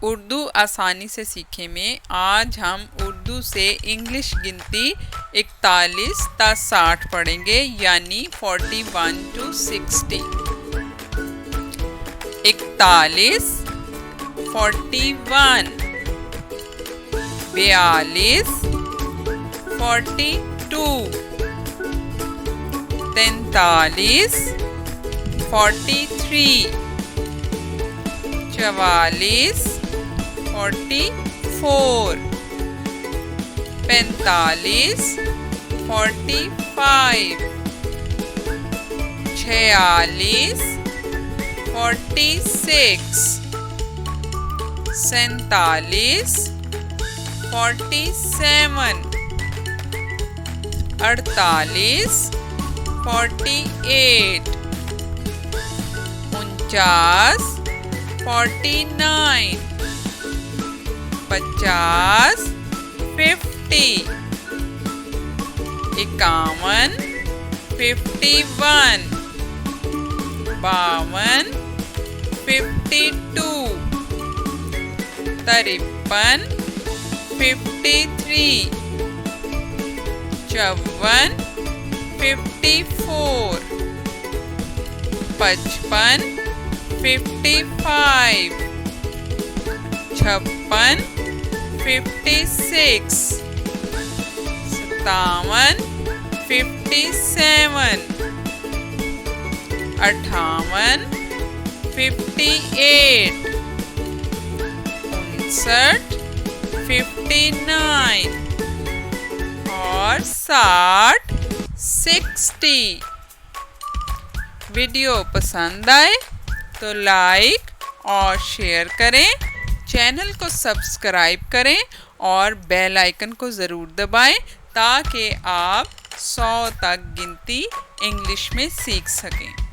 उर्दू आसानी से सीखे में आज हम उर्दू से इंग्लिश गिनती 41 ता 60 पढ़ेंगे, यानी 41 to 60। 41 41, 42 42, 43 43, 44 44, 45 45, 46 46, 47 47, 48 48, 49 49, 50 50, 51 51, 52 52, 53 53, 54 54, 55 55, 56 56, 57 57, 58 58, 59 और 60। वीडियो पसंद आए तो लाइक और शेयर करें, चैनल को सब्सक्राइब करें और बेल आइकन को ज़रूर दबाएं ताकि आप 100 तक गिनती इंग्लिश में सीख सकें।